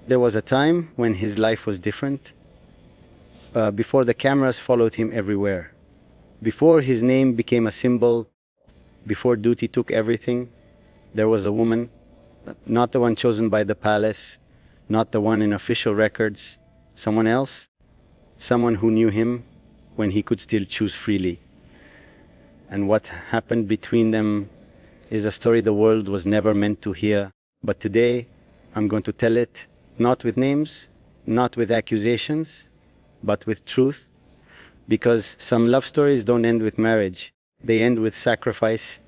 There was a time when his life was different, before the cameras followed him everywhere, before his name became a symbol, before duty took everything. There was a woman, not the one chosen by the palace, not the one in official records, someone else, someone who knew him when he could still choose freely. And what happened between them is a story the world was never meant to hear. But today, I'm going to tell it, not with names, not with accusations, but with truth. Because some love stories don't end with marriage, they end with sacrifice.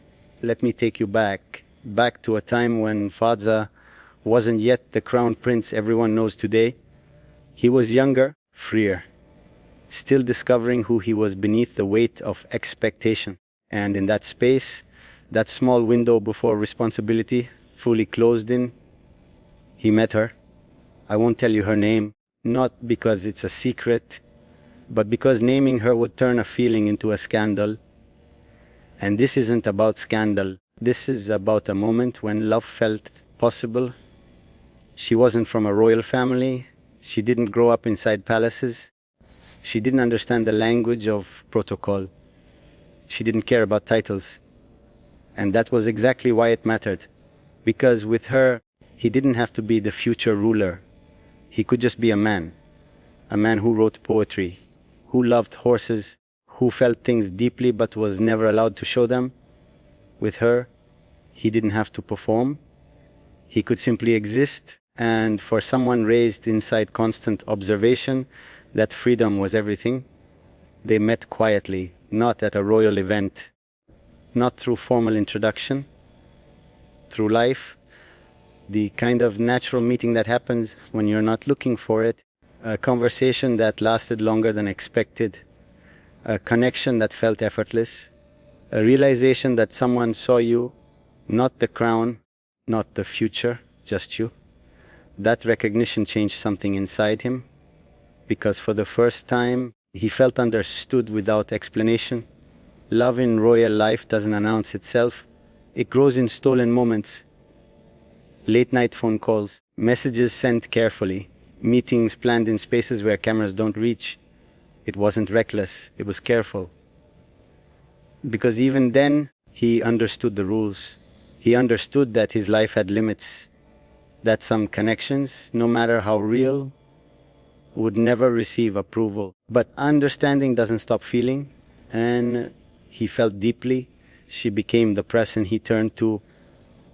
Let me take you back to a time when Fazza wasn't yet the crown prince everyone knows today. He was younger, freer, still discovering who he was beneath the weight of expectation. And in that space, that small window before responsibility fully closed in, he met her. I won't tell you her name, not because it's a secret, but because naming her would turn a feeling into a scandal. And this isn't about scandal. This is about a moment when love felt possible. She wasn't from a royal family. She didn't grow up inside palaces. She didn't understand the language of protocol. She didn't care about titles. And that was exactly why it mattered. Because with her, he didn't have to be the future ruler. He could just be a man who wrote poetry, who loved horses, who felt things deeply but was never allowed to show them. With her, he didn't have to perform. He could simply exist. And for someone raised inside constant observation, that freedom was everything. They met quietly, not at a royal event, not through formal introduction, through life, the kind of natural meeting that happens when you're not looking for it, a conversation that lasted longer than expected, a connection that felt effortless, a realization that someone saw you, not the crown, not the future, just you. That recognition changed something inside him, because for the first time, he felt understood without explanation. Love in royal life doesn't announce itself. It grows in stolen moments. Late night phone calls, messages sent carefully, meetings planned in spaces where cameras don't reach. It wasn't reckless, it was careful. Because even then, he understood the rules. He understood that his life had limits, that some connections, no matter how real, would never receive approval. But understanding doesn't stop feeling, and he felt deeply. She became the person he turned to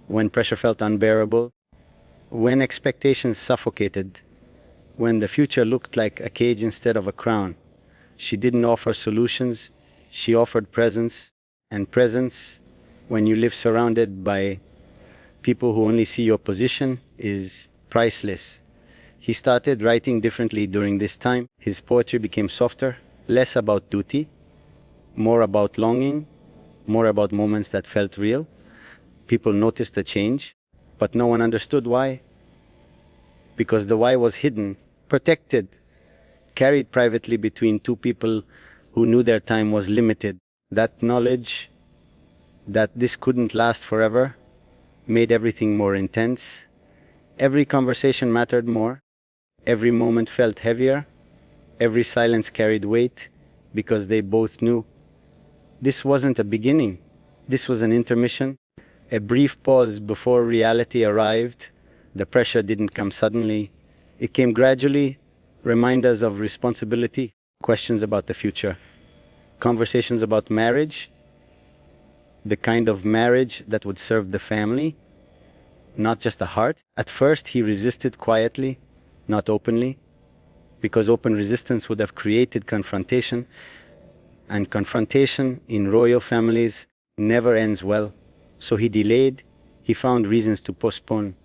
when pressure felt unbearable, when expectations suffocated, when the future looked like a cage instead of a crown. She didn't offer solutions, she offered presence. And presence, when you live surrounded by people who only see your position, is priceless. He started writing differently during this time. His poetry became softer, less about duty, more about longing, more about moments that felt real. People noticed the change, but no one understood why. Because the why was hidden, protected, carried privately between two people who knew their time was limited. That knowledge that this couldn't last forever made everything more intense. Every conversation mattered more. Every moment felt heavier. Every silence carried weight, because they both knew. This wasn't a beginning. This was an intermission, a brief pause before reality arrived. The pressure didn't come suddenly. It came gradually, reminders of responsibility, questions about the future, conversations about marriage, the kind of marriage that would serve the family, not just the heart. At first, he resisted quietly, not openly, because open resistance would have created confrontation, and confrontation in royal families never ends well. So he delayed, he found reasons to postpone,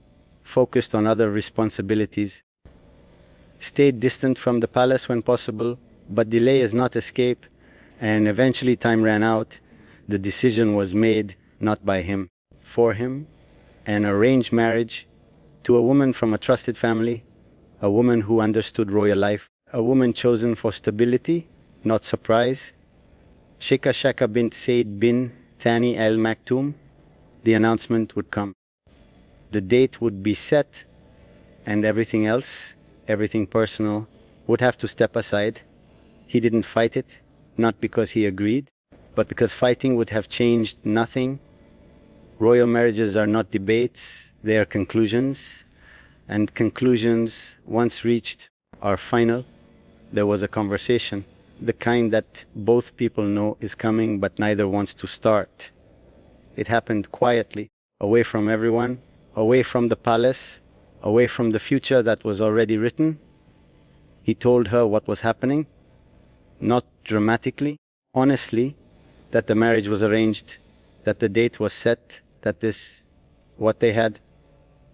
focused on other responsibilities, stayed distant from the palace when possible. But delay is not escape, and eventually time ran out. The decision was made not by him, for him, an arranged marriage to a woman from a trusted family, a woman who understood royal life, a woman chosen for stability, not surprise. Sheikh Shaka bint Said bin Thani al Maktoum. The announcement would come. The date would be set, and everything else, everything personal, would have to step aside. He didn't fight it, not because he agreed, but because fighting would have changed nothing. Royal marriages are not debates, they are conclusions, and conclusions, once reached, are final. There was a conversation, the kind that both people know is coming but neither wants to start. It happened quietly, away from everyone, away from the palace, away from the future that was already written. He told her what was happening, not dramatically, honestly, that the marriage was arranged, that the date was set, that this, what they had,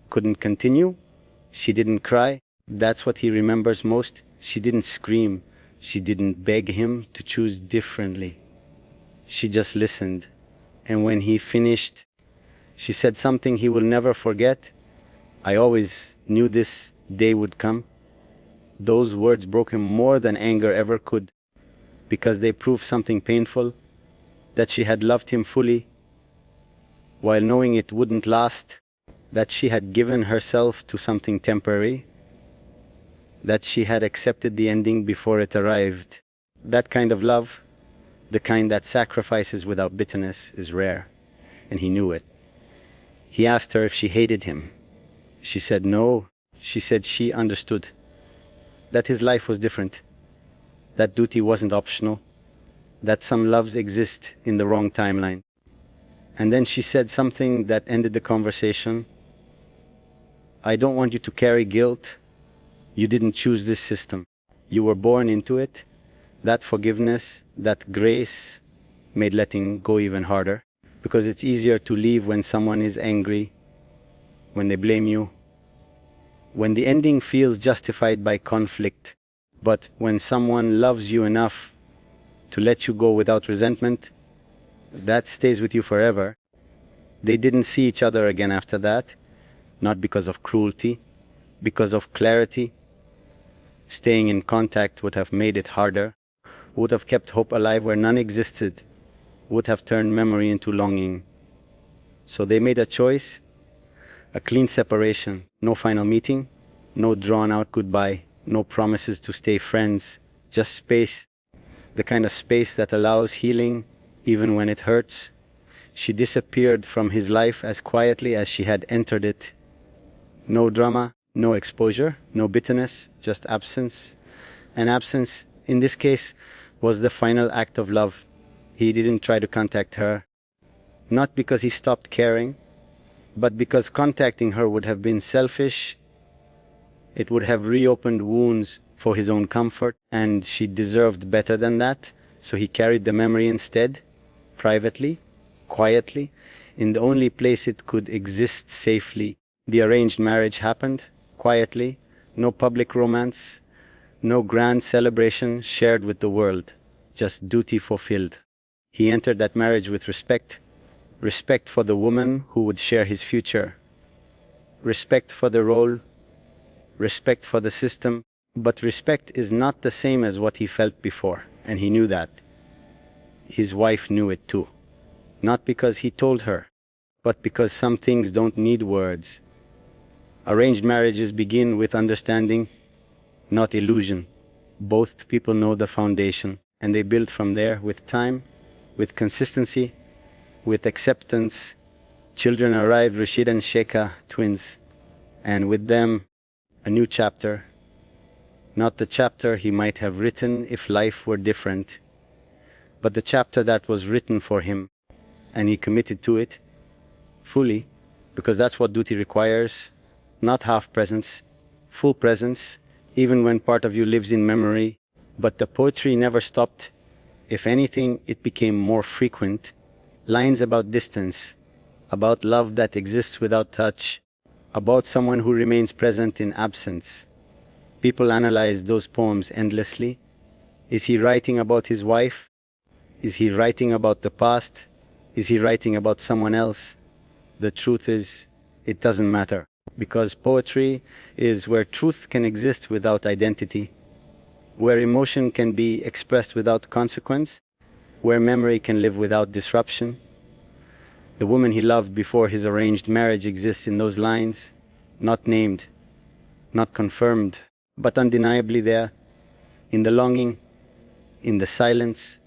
couldn't continue. She didn't cry. That's what he remembers most. She didn't scream. She didn't beg him to choose differently. She just listened. And when he finished, she said something he will never forget. I always knew this day would come. Those words broke him more than anger ever could, because they proved something painful, that she had loved him fully, while knowing it wouldn't last, that she had given herself to something temporary, that she had accepted the ending before it arrived. That kind of love, the kind that sacrifices without bitterness, is rare, and he knew it. He asked her if she hated him. She said no. She said she understood, that his life was different, that duty wasn't optional, that some loves exist in the wrong timeline. And then she said something that ended the conversation. I don't want you to carry guilt. You didn't choose this system. You were born into it. That forgiveness, that grace made letting go even harder, because it's easier to leave when someone is angry, when they blame you, when the ending feels justified by conflict. But when someone loves you enough to let you go without resentment, that stays with you forever. They didn't see each other again after that, not because of cruelty, because of clarity. Staying in contact would have made it harder, would have kept hope alive where none existed, would have turned memory into longing. So they made a choice, a clean separation, no final meeting, no drawn-out goodbye, no promises to stay friends, just space, the kind of space that allows healing even when it hurts. She disappeared from his life as quietly as she had entered it. No drama, no exposure, no bitterness, just absence. And absence, in this case, was the final act of love. He didn't try to contact her, not because he stopped caring, but because contacting her would have been selfish. It would have reopened wounds for his own comfort, and she deserved better than that. So he carried the memory instead, privately, quietly, in the only place it could exist safely. The arranged marriage happened, quietly, no public romance, no grand celebration shared with the world, just duty fulfilled. He entered that marriage with respect, respect for the woman who would share his future, respect for the role, respect for the system. But respect is not the same as what he felt before, and he knew that. His wife knew it too, not because he told her, but because some things don't need words. Arranged marriages begin with understanding, not illusion. Both people know the foundation, and they build from there with time, with consistency, with acceptance. Children arrived, Rashid and Sheikha, twins, and with them, a new chapter. Not the chapter he might have written if life were different, but the chapter that was written for him, and he committed to it fully, because that's what duty requires. Not half presence, full presence, even when part of you lives in memory. But the poetry never stopped. If anything, it became more frequent. Lines about distance, about love that exists without touch, about someone who remains present in absence. People analyze those poems endlessly. Is he writing about his wife? Is he writing about the past? Is he writing about someone else? The truth is, it doesn't matter, because poetry is where truth can exist without identity, where emotion can be expressed without consequence, where memory can live without disruption. The woman he loved before his arranged marriage exists in those lines, not named, not confirmed, but undeniably there, in the longing, in the silence,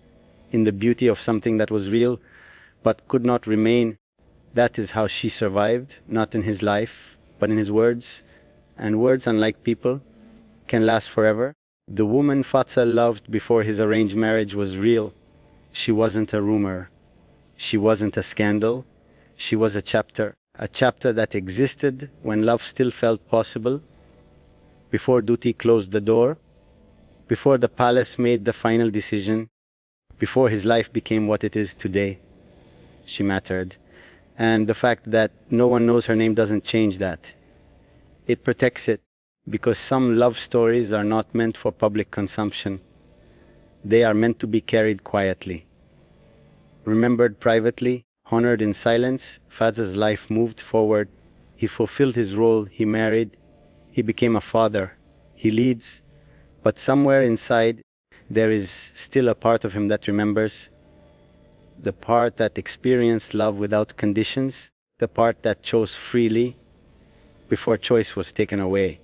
in the beauty of something that was real, but could not remain. That is how she survived, not in his life, but in his words. And words, unlike people, can last forever. The woman Fazza loved before his arranged marriage was real. She wasn't a rumor. She wasn't a scandal. She was a chapter that existed when love still felt possible, before duty closed the door, before the palace made the final decision, before his life became what it is today. She mattered. And the fact that no one knows her name doesn't change that. It protects it, because some love stories are not meant for public consumption. They are meant to be carried quietly. Remembered privately, honored in silence, Fazza's life moved forward. He fulfilled his role, he married, he became a father, he leads. But somewhere inside, there is still a part of him that remembers. The part that experienced love without conditions, the part that chose freely before choice was taken away.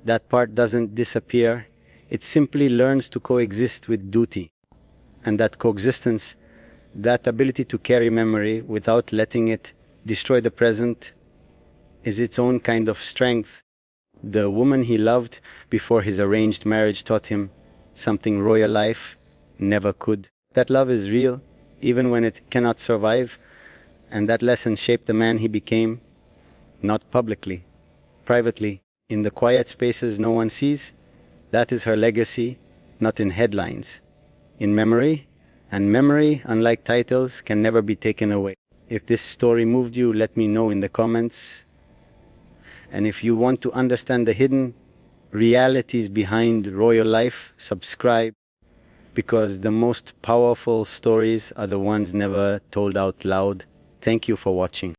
That part doesn't disappear, it simply learns to coexist with duty. And that coexistence, that ability to carry memory without letting it destroy the present, is its own kind of strength. The woman he loved before his arranged marriage taught him something royal life never could. That love is real, even when it cannot survive, and that lesson shaped the man he became, not publicly, privately, in the quiet spaces no one sees. That is her legacy, not in headlines, in memory, and memory, unlike titles, can never be taken away. If this story moved you, let me know in the comments. And if you want to understand the hidden realities behind royal life, subscribe, because the most powerful stories are the ones never told out loud. Thank you for watching.